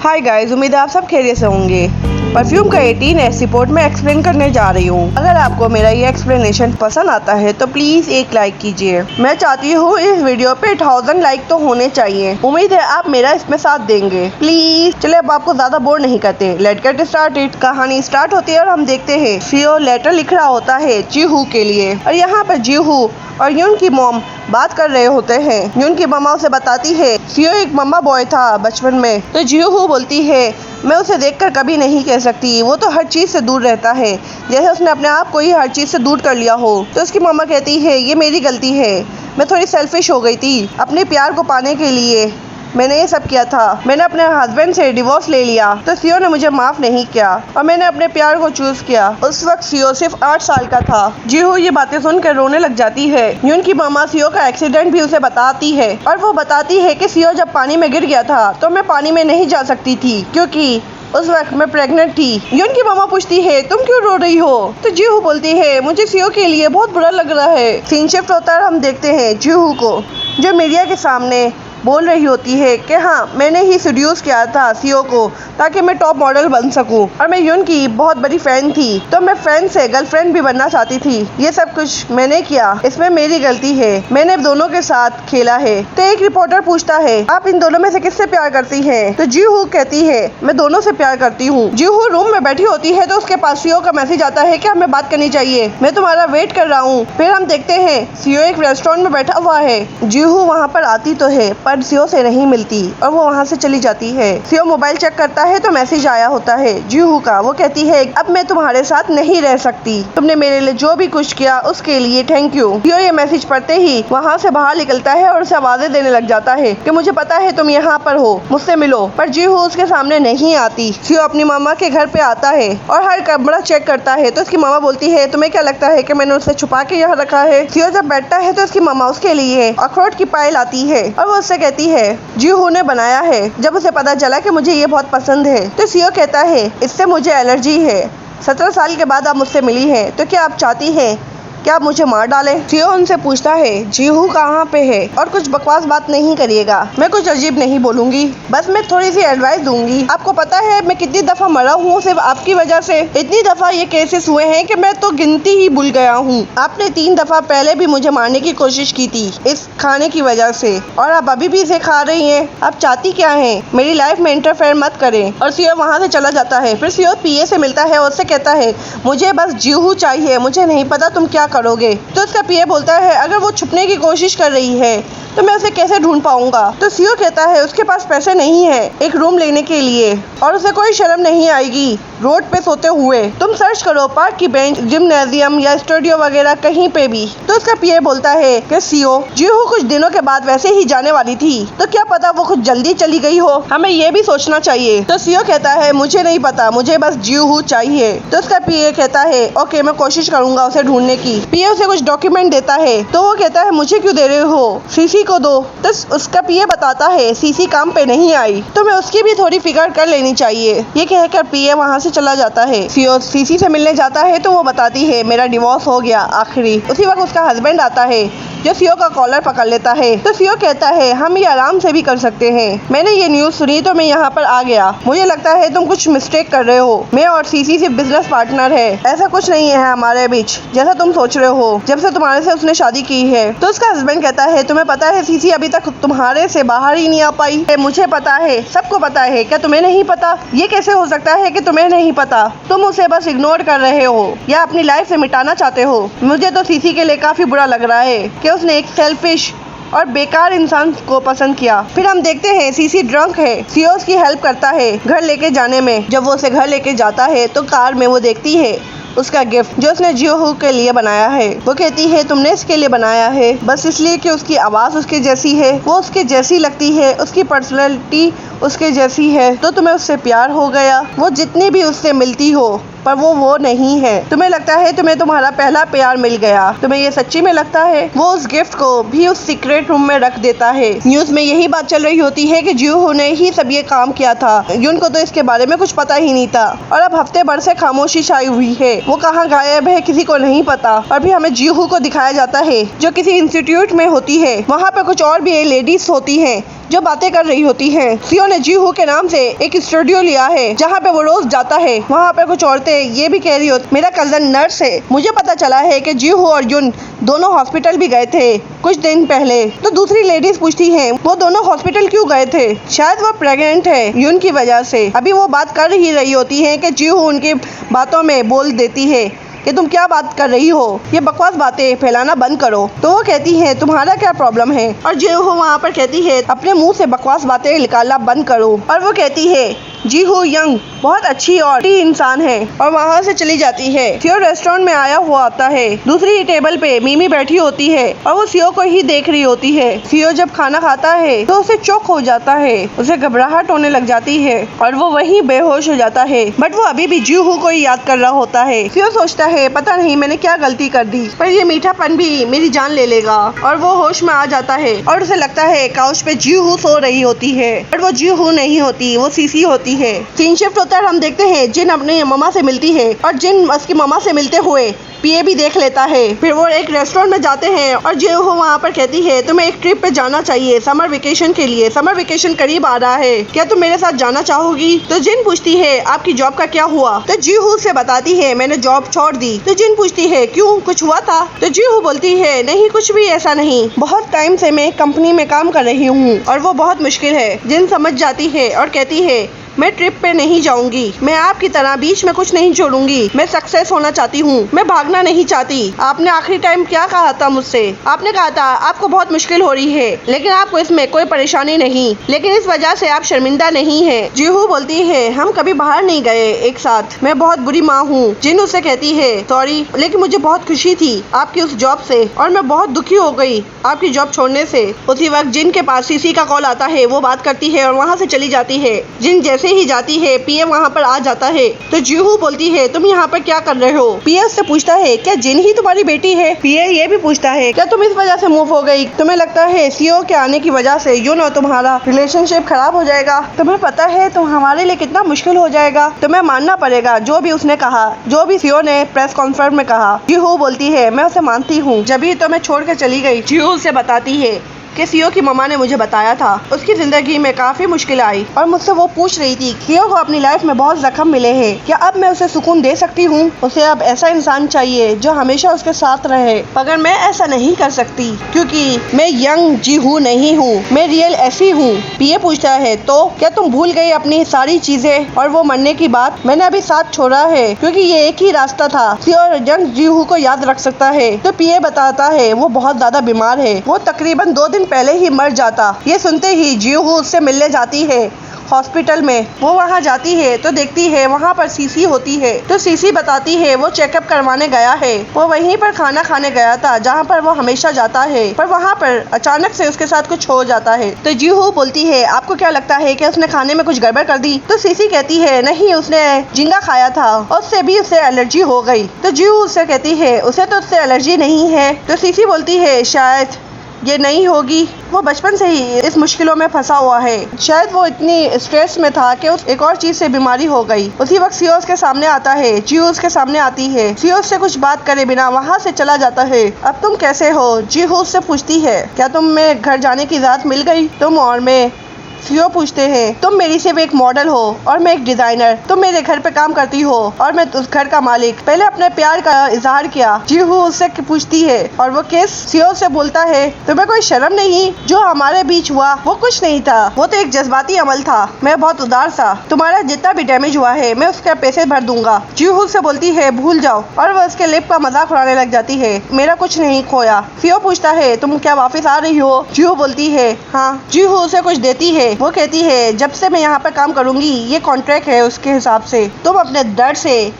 Hi guys, उम्मीद है आप सब खैरियत से होंगे। परफ्यूम का 18S रिपोर्ट में एक्सप्लेन करने जा रही हूँ। अगर आपको मेरा ये एक्सप्लेनेशन पसंद आता है तो प्लीज एक लाइक कीजिए। मैं चाहती हूँ इस वीडियो पे 1000 लाइक तो होने चाहिए। उम्मीद है आप मेरा इसमें साथ देंगे प्लीज। चले अब आपको ज्यादा बोर नहीं करते, लेट गेट स्टार्टेड। कहानी स्टार्ट होती है और हम देखते हैं सीओ लेटर लिख रहा होता है जीहू के लिए, और यहाँ पर जीहू और यून की मॉम बात कर रहे होते हैं। यून की मम्मा उसे बताती है सीओ एक मम्मा बॉय था बचपन में, तो जीहू बोलती है मैं उसे देखकर कभी नहीं कह सकती, वो तो हर चीज़ से दूर रहता है, जैसे उसने अपने आप को ही हर चीज़ से दूर कर लिया हो। तो उसकी मम्मा कहती है ये मेरी गलती है, मैं थोड़ी सेल्फिश हो गई थी, अपने प्यार को पाने के लिए मैंने ये सब किया था। मैंने अपने हस्बैंड से डिवोर्स ले लिया तो सीओ ने मुझे माफ नहीं किया और मैंने अपने प्यार को चूज किया। उस वक्त सीओ सिर्फ 8 साल का था। जीहू ये बातें सुनकर रोने लग जाती है। यून की मामा सीओ का एक्सीडेंट भी उसे बताती है और वो बताती है कि सीओ जब पानी में गिर गया था तो मैं पानी में नहीं जा सकती थी क्योंकि उस वक्त मैं प्रेग्नेंट थी। यून की मामा पूछती है तुम क्यों रो रही हो, तो जीहू बोलती है मुझे सीओ के लिए बहुत बुरा लग रहा है। सीन शिफ्ट होता है और हम देखते हैं जीहू को जो मीडिया के सामने बोल रही होती है कि हाँ मैंने ही सीड्यूस किया था सीओ को ताकि मैं टॉप मॉडल बन सकूं और मैं यून की बहुत बड़ी फैन थी, तो मैं फैन से गर्लफ्रेंड भी बनना चाहती थी। ये सब कुछ मैंने किया, इसमें मेरी गलती है, मैंने दोनों के साथ खेला है। तो एक रिपोर्टर पूछता है आप इन दोनों में से किससे प्यार करती हैं? तो जीहू कहती है मैं दोनों से प्यार करती हूँ। जीहू रूम में बैठी होती है तो उसके पास सीओ का मैसेज आता है कि हमें बात करनी चाहिए, मैं तुम्हारा वेट कर रहा हूँ। फिर हम देखते हैं सीओ एक रेस्टोरेंट में बैठा हुआ है। जीहू वहाँ पर आती तो है पर सीओ से नहीं मिलती और वो वहाँ से चली जाती है। सीओ मोबाइल चेक करता है तो मैसेज आया होता है जीहू का। वो कहती है अब मैं तुम्हारे साथ नहीं रह सकती, तुमने मेरे लिए जो भी कुछ किया उसके लिए थैंक यू। सीओ ये मैसेज पढ़ते ही वहाँ से बाहर निकलता है और उसे आवाजें देने लग जाता है कि मुझे पता है तुम यहाँ पर हो, मुझसे मिलो। पर जीहू उसके सामने नहीं आती। सीओ अपनी मामा के घर पे आता है और हर कमरा चेक करता है तो उसकी मामा बोलती है तुम्हें क्या लगता है कि मैंने उसे छुपा के यहाँ रखा है? सीओ जब बैठता है तो उसकी मामा उसके लिए अखरोट की पाई लाती है और वो उससे कहती है जीहू ने बनाया है। जब उसे पता चला कि मुझे ये बहुत पसंद है तो सीओ कहता है इससे मुझे एलर्जी है, 17 साल के बाद आप मुझसे मिली हैं तो क्या आप चाहती हैं क्या आप मुझे मार डालें? सीओ उनसे पूछता है जीहू कहाँ पे है और कुछ बकवास बात नहीं करिएगा, मैं कुछ अजीब नहीं बोलूंगी, बस मैं थोड़ी सी एडवाइस दूंगी। आपको पता है मैं कितनी दफा मरा हूँ सिर्फ आपकी वजह से? इतनी दफा ये केसेस हुए हैं कि मैं तो गिनती ही भूल गया हूँ। आपने 3 दफा पहले भी मुझे मारने की कोशिश की थी इस खाने की वजह से और आप अभी भी इसे खा रही हैं। आप चाहती क्या हैं? मेरी लाइफ में इंटरफेयर मत करें। और सीओ वहाँ से चला जाता है। फिर सीओ पीए से मिलता है और उससे कहता है मुझे बस जीहू चाहिए, मुझे नहीं पता तुम क्या करोगे। तो उसका पीए बोलता है अगर वो छुपने की कोशिश कर रही है तो मैं उसे कैसे ढूंढ पाऊंगा? तो सीओ कहता है उसके पास पैसे नहीं है एक रूम लेने के लिए और उसे कोई शर्म नहीं आएगी रोड पे सोते हुए। तुम सर्च करो पार्क की बेंच, जिम्नेजियम या स्टूडियो वगैरह कहीं पे भी। तो उसका पीए बोलता है कि सीओ जीहू कुछ दिनों के बाद वैसे ही जाने वाली थी तो क्या पता वो कुछ जल्दी चली गई हो, हमें ये भी सोचना चाहिए। तो सीओ कहता है मुझे नहीं पता, मुझे बस जीहू चाहिए। तो उसका पीए कहता है ओके मैं कोशिश करूंगा उसे ढूंढने की। पीए उसे कुछ डॉक्यूमेंट देता है तो वो कहता है मुझे क्यों दे रहे हो, सीसी को दो। तो उसका पीए बताता है सीसी काम पे नहीं आई तो मैं उसकी भी थोड़ी फिक्र कर लेनी चाहिए। ये कहकर पीए वहाँ से चला जाता है। सीओ सीसी से मिलने जाता है तो वो बताती है मेरा डिवोर्स हो गया आखिरी। उसी वक्त उसका हस्बैंड आता है जो सीओ का कॉलर पकड़ लेता है। तो सीओ कहता है हम ये आराम से भी कर सकते हैं, मैंने ये न्यूज सुनी तो मैं यहाँ पर आ गया, मुझे लगता है तुम कुछ मिस्टेक कर रहे हो, मैं और सीसी सिर्फ बिजनेस पार्टनर है, ऐसा कुछ नहीं है हमारे बीच जैसा तुम सोच रहे हो जब से तुम्हारे से उसने शादी की है। तो उसका हस्बैंड कहता है तुम्हें पता है सीसी अभी तक तुम्हारे से बाहर ही नहीं आ पाई है? मुझे पता है, सबको पता है, क्या तुम्हें नहीं पता? ये कैसे हो सकता है कि तुम्हें नहीं पता? तुम उसे बस इग्नोर कर रहे हो या अपनी लाइफ से मिटाना चाहते हो। मुझे तो सीसी के लिए काफी बुरा लग रहा है कि उसने एक सेल्फिश और बेकार इंसान को पसंद किया। फिर हम देखते हैं सीसी ड्रंक है, सीओ उसकी हेल्प करता है घर लेके जाने में। जब वो उसे घर लेके जाता है तो कार में वो देखती है उसका गिफ्ट जो उसने जीहू के लिए बनाया है। वो कहती है तुमने इसके लिए बनाया है बस इसलिए कि उसकी आवाज उसके जैसी है, वो उसके जैसी लगती है, उसकी पर्सनैलिटी उसके जैसी है तो तुम्हें उससे प्यार हो गया। वो जितनी भी उससे मिलती हो पर वो नहीं है। तुम्हें लगता है तुम्हें तुम्हारा पहला प्यार मिल गया, तुम्हें ये सच्ची में लगता है? वो उस गिफ्ट को भी उस सीक्रेट रूम में रख देता है। न्यूज में यही बात चल रही होती है कि जीहू ने ही सब ये काम किया था, यून को तो इसके बारे में कुछ पता ही नहीं था और अब हफ्ते भर से खामोशी छाई हुई है। वो कहाँ गायब है किसी को नहीं पता। और भी हमें जीहू को दिखाया जाता है जो किसी इंस्टीट्यूट में होती है, वहाँ पे कुछ और भी लेडीज होती है जो बातें कर रही होती है। सीओ ने जीहू के नाम से एक स्टूडियो लिया है जहाँ पे वो रोज जाता है। वहाँ पे कुछ औरतें ये भी कह रही होती मेरा कजन नर्स है। मुझे पता चला है कि जीहू और युन दोनों हॉस्पिटल भी गए थे कुछ दिन पहले। तो दूसरी लेडीज पूछती हैं वो दोनों हॉस्पिटल क्यों गए थे। शायद वो प्रेग्नेंट है युन की वजह से। अभी वो बात कर ही रही होती है कि जीहू उनकी बातों में बोल देती है कि तुम क्या बात कर रही हो, ये बकवास बातें फैलाना बंद करो। तो वो कहती है तुम्हारा क्या प्रॉब्लम है, और जीहू वहाँ पर कहती है अपने मुंह से बकवास बातें निकालना बंद करो। और वो कहती है जीहू यंग बहुत अच्छी और इंसान है, और वहाँ से चली जाती है। सीओ रेस्टोरेंट में आया हुआ आता है। दूसरी टेबल पे मिमी बैठी होती है और वो सीओ को ही देख रही होती है। सीओ जब खाना खाता है तो उसे चौक हो जाता है, उसे घबराहट होने लग जाती है और वो वहीं बेहोश हो जाता है। बट वो अभी भी जीहू को ही याद कर रहा होता है। सीओ सोचता है पता नहीं मैंने क्या गलती कर दी, पर ये मीठापन भी मेरी जान ले लेगा। और वो होश में आ जाता है और उसे लगता है काउच पे जीहू सो रही होती है, पर वो जीहू नहीं होती, वो सीसी होती है। सीन शिफ्ट होता है। हम देखते हैं जिन अपने मम्मा से मिलती है और जिन उसकी मम्मा से मिलते हुए पीए भी देख लेता है। फिर वो एक रेस्टोरेंट में जाते हैं और जीहू वहाँ पर कहती है तुम्हें एक ट्रिप पे जाना चाहिए समर वेकेशन के लिए। समर वेकेशन करीब आ रहा है, क्या तुम मेरे साथ जाना चाहोगी। तो जिन पूछती है आपकी जॉब का क्या हुआ। तो जीहू से बताती है मैंने जॉब छोड़ दी। तो जिन पूछती है क्यों, कुछ हुआ था। तो जीहू बोलती है नहीं कुछ भी ऐसा नहीं, बहुत टाइम से मैं कंपनी में काम कर रही हूँ और वो बहुत मुश्किल है। जिन समझ जाती है और कहती है मैं ट्रिप पे नहीं जाऊंगी, मैं आपकी तरह बीच में कुछ नहीं छोड़ूंगी। मैं सक्सेस होना चाहती हूँ, मैं भागना नहीं चाहती। आपने आखिरी टाइम क्या कहा था मुझसे, आपने कहा था आपको बहुत मुश्किल हो रही है लेकिन आपको इसमें कोई परेशानी नहीं, लेकिन इस वजह से आप शर्मिंदा नहीं है। जीहू बोलती है हम कभी बाहर नहीं गए एक साथ, मैं बहुत बुरी माँ हूँ। जिन उससे कहती है सॉरी लेकिन मुझे बहुत खुशी थी आपकी उस जॉब से और मैं बहुत दुखी हो गई आपकी जॉब छोड़ने से। उसी वक्त जिन के पास सीसी का कॉल आता है, वो बात करती है और वहाँ से चली जाती है। जिन जैसे ही जाती है पीए वहाँ पर आ जाता है। तो जीहू बोलती है तुम यहाँ पर क्या कर रहे हो। पीए उससे पूछता है क्या जिन ही तुम्हारी बेटी है। पीए ये भी पूछता है क्या तुम इस वजह से मूव हो गई, तुम्हें लगता है सीओ के आने की वजह से युन और तुम्हारा रिलेशनशिप खराब हो जाएगा। तुम्हें पता है तुम हमारे लिए कितना मुश्किल हो जाएगा, तुम्हें मानना पड़ेगा जो भी उसने कहा, जो भी सीओ ने प्रेस कॉन्फ्रेंस में कहा। जीहू बोलती है मैं उसे मानती हूँ, जब ही तो मैं छोड़ कर चली गई। जीहू उसे बताती है कि सीओ की मम्मा ने मुझे बताया था उसकी जिंदगी में काफी मुश्किल आई और मुझसे वो पूछ रही थी सीओ को अपनी लाइफ में बहुत जख्म मिले हैं, क्या अब मैं उसे सुकून दे सकती हूँ। उसे अब ऐसा इंसान चाहिए जो हमेशा उसके साथ रहे, मगर मैं ऐसा नहीं कर सकती क्योंकि मैं यंग जीहू नहीं हूँ, मैं रियल ऐसी हूँ। पीए पूछता है तो क्या तुम भूल गई अपनी सारी चीजें और वो मरने की बात। मैंने अभी साथ छोड़ा है क्योंकि ये एक ही रास्ता था, सीओ यंग जीहू को याद रख सकता है। तो पीए बताता है वो बहुत ज्यादा बीमार है, वो तकरीबन 2 दिन पहले ही मर जाता। ये सुनते ही जीहू उससे मिलने जाती है हॉस्पिटल में। वो वहाँ जाती है तो देखती है वहाँ पर सीसी होती है। तो सीसी बताती है वो चेकअप करवाने गया है, वो वहीं पर खाना खाने गया था जहाँ पर वो हमेशा जाता है, पर वहाँ पर अचानक से उसके साथ कुछ हो जाता है। तो जीहू बोलती है आपको क्या लगता है कि उसने खाने में कुछ गड़बड़ कर दी। तो सीसी कहती है नहीं उसने झींगा खाया था, उससे भी उसे एलर्जी हो गई। तो जीहू उससे कहती है उसे तो उससे एलर्जी नहीं है। तो सीसी बोलती है शायद ये नहीं होगी, वो बचपन से ही इस मुश्किलों में फंसा हुआ है, शायद वो इतनी स्ट्रेस में था कि उस एक और चीज से बीमारी हो गई। उसी वक्त सीओ के सामने आता है, जीहू उसके सामने आती है। सीओ से कुछ बात करे बिना वहाँ से चला जाता है। अब तुम कैसे हो, जीहू उससे पूछती है क्या तुम्हें घर जाने की इजाजत मिल गई। तुम और मैं। सीओ पूछते हैं तुम मेरी सिर्फ एक मॉडल हो और मैं एक डिजाइनर, तुम मेरे घर पे काम करती हो और मैं उस घर का मालिक। पहले अपने प्यार का इजहार किया। जीहू उससे पूछती है और वो किस। सीओ से बोलता है तुम्हें कोई शर्म नहीं, जो हमारे बीच हुआ वो कुछ नहीं था, वो तो एक जज्बाती अमल था, मैं बहुत उदार था, तुम्हारा जितना भी डैमेज हुआ है मैं उसके पैसे भर दूंगा। जीहू से बोलती है भूल जाओ और वो उसके लिप का मजाक उड़ाने लग जाती है, मेरा कुछ नहीं खोया। सीओ पूछता है तुम क्या वापस आ रही हो। जीहू बोलती है हाँ। जीहू उसे कुछ देती है, वो कहती है जब से मैं यहाँ पर काम करूंगी ये कॉन्ट्रैक्ट है, उसके हिसाब से तुम अपने दर्द से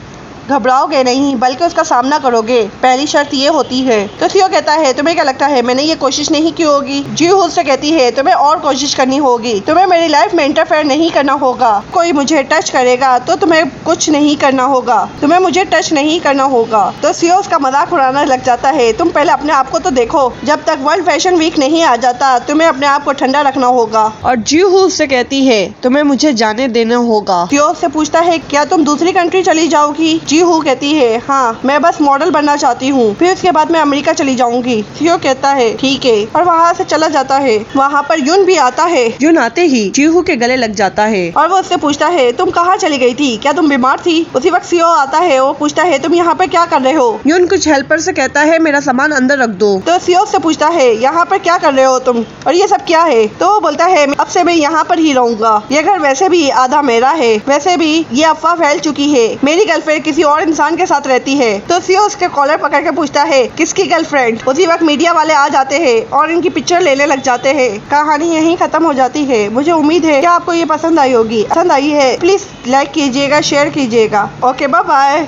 घबराओगे नहीं बल्कि उसका सामना करोगे, पहली शर्त ये होती है। तो सीओ कहता है तुम्हें क्या लगता है मैंने ये कोशिश नहीं की होगी। जीहू उससे कहती है तुम्हें और कोशिश करनी होगी, तुम्हें मेरी लाइफ में इंटरफेयर नहीं करना होगा, कोई मुझे टच करेगा तो तुम्हें कुछ नहीं करना होगा, तुम्हें मुझे टच नहीं करना होगा। तो सीओ उसका मजाक उड़ाने लग जाता है, तुम पहले अपने आप को तो देखो, जब तक वर्ल्ड फैशन वीक नहीं आ जाता तुम्हें अपने आप को ठंडा रखना होगा। और जीहू उससे कहती है तुम्हें मुझे जाने देना होगा। सीओ उससे पूछता है क्या तुम दूसरी कंट्री चली जाओगी। जी हूँ कहती है हाँ मैं बस मॉडल बनना चाहती हूँ, फिर उसके बाद मैं अमेरिका चली जाऊंगी। सीओ कहता है ठीक है और वहाँ से चला जाता है। वहाँ पर यून भी आता है। यून आते ही जीहू के गले लग जाता है और वो उससे पूछता है तुम कहाँ चली गई थी, क्या तुम बीमार थी? उसी वक्त सीओ आता है। वो पूछता है तुम यहाँ पर क्या कर रहे हो? यून कुछ हेल्पर से कहता है मेरा सामान अंदर रख दो। तो सीओ से पूछता है यहाँ पर क्या कर रहे हो तुम और ये सब क्या है? तो वो बोलता है अब से मैं यहाँ पर ही रहूंगा, ये घर वैसे भी आधा मेरा है, वैसे भी ये अफवाह फैल चुकी है, मेरी गर्लफ्रेंड किसी और इंसान के साथ रहती है। तो सीओ उसके कॉलर पकड़ के पूछता है किसकी गर्लफ्रेंड? उसी वक्त मीडिया वाले आ जाते हैं और इनकी पिक्चर लेने लग जाते हैं। कहानी यहीं खत्म हो जाती है। मुझे उम्मीद है कि आपको ये पसंद आई होगी। पसंद आई है प्लीज लाइक कीजिएगा, शेयर कीजिएगा। Okay bye bye.